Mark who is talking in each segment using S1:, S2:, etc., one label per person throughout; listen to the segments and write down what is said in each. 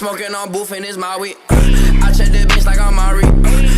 S1: Smoking on booth and it's my weed. I check the bitch like I'm Mari.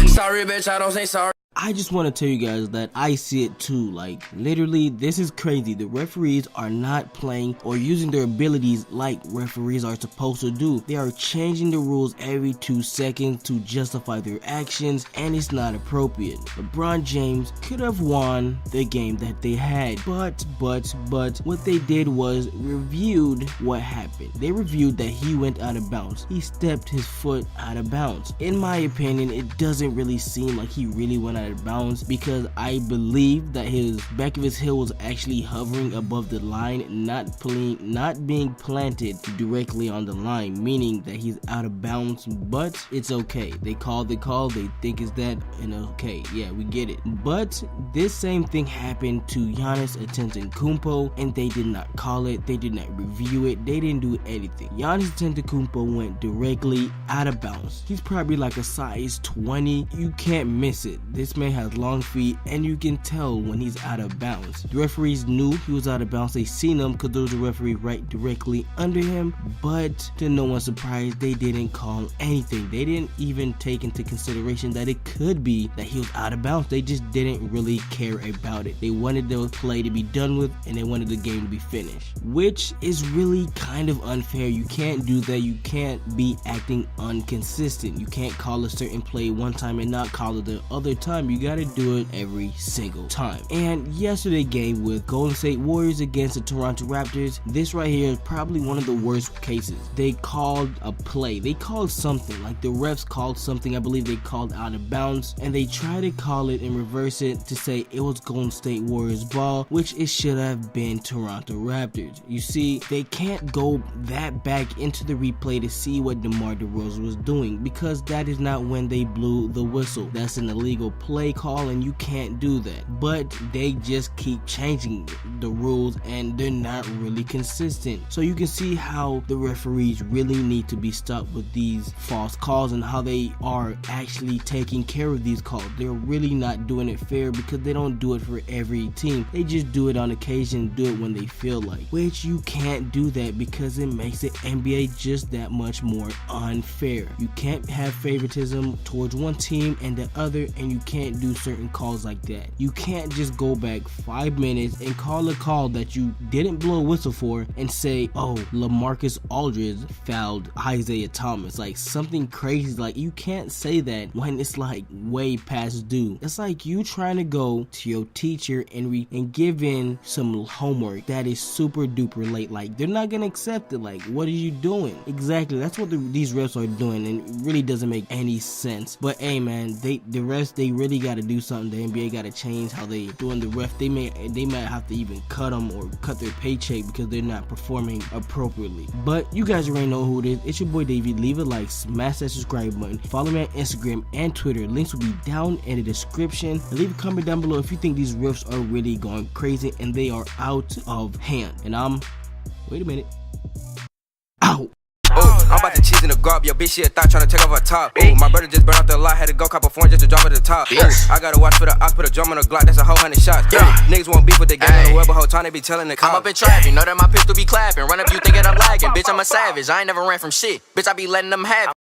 S1: Sorry, bitch, I don't say sorry.
S2: I just want to tell you guys that I see it too. Like, literally, this is crazy. The referees are not playing or using their abilities like referees are supposed to do. They are changing the rules every 2 seconds to justify their actions, and it's not appropriate. LeBron James could have won the game that they had, but what they did was reviewed what happened. They reviewed that he went out of bounds. He stepped his foot out of bounds. In my opinion, it doesn't really seem like he really went out of bounds, because I believe that his back of his heel was actually hovering above the line, not being planted directly on the line, meaning that he's out of bounds. But it's okay. They called the call. They think it's that, and okay, yeah, we get it. But this same thing happened to Giannis Antetokounmpo, and they did not call it. They did not review it. They didn't do anything. Giannis Antetokounmpo went directly out of bounds. He's probably like a size 20. You can't miss it. This man has long feet, and you can tell when he's out of bounds. The referees knew he was out of bounds. They seen him because there was a referee right directly under him, but to no one's surprise, they didn't call anything. They didn't even take into consideration that it could be that he was out of bounds. They just didn't really care about it. They wanted the play to be done with, and they wanted the game to be finished, which is really kind of unfair. You can't do that. You can't be acting inconsistent. You can't call a certain play one time and not call it the other time. You gotta do it every single time. And yesterday's game with Golden State Warriors against the Toronto Raptors, this right here is probably one of the worst cases. They called a play. They called something, like the refs called something. I believe they called out of bounds, and they tried to call it and reverse it to say it was Golden State Warriors ball, which it should have been Toronto Raptors. You see, they can't go that back into the replay to see what DeMar DeRozan was doing, because that is not when they blew the whistle. That's an illegal play call, and you can't do that. But they just keep changing the rules, and they're not really consistent. So you can see how the referees really need to be stopped with these false calls, and how they are actually taking care of these calls. They're really not doing it fair, because they don't do it for every team. They just do it on occasion, do it when they feel like, which you can't do that, because it makes the NBA just that much more unfair. You can't have favoritism towards one team and the other, and you can't do certain calls like that. You can't just go back 5 minutes and call a call that you didn't blow a whistle for and say, oh, LaMarcus Aldridge fouled Isaiah Thomas, like something crazy. Like, you can't say that when it's like way past due. It's like you trying to go to your teacher and give in some homework that is super duper late. Like, they're not gonna accept it. Like, what are you doing? Exactly, that's what these refs are doing, and it really doesn't make any sense. But hey man, the refs, they really got to do something. The NBA got to change how they doing the ref. They might have to even cut them or cut their paycheck because they're not performing appropriately. But you guys already know who it is. It's your boy Davey. Leave a like, smash that subscribe button, follow me on Instagram and Twitter. Links will be down in the description, and leave a comment down below if you think these refs are really going crazy and they are out of hand. And wait a minute. Ow.
S3: Oh, I'm about to cheese in the garb. Yo, bitch, she a thought tryna take off her top. Ooh, my brother just burned out the lot. Had to go cop a phone just to drop at the top. Ooh, I gotta watch for the ox, put a drum on the Glock. That's a whole 100 shots. Yeah. Niggas won't beef with the gang on the web, but whole time they be telling the cops. I'm up in traffic, know that my pistol be clapping. Run up, you thinking I'm lagging. Bitch, I'm a savage. I ain't never ran from shit. Bitch, I be letting them have it.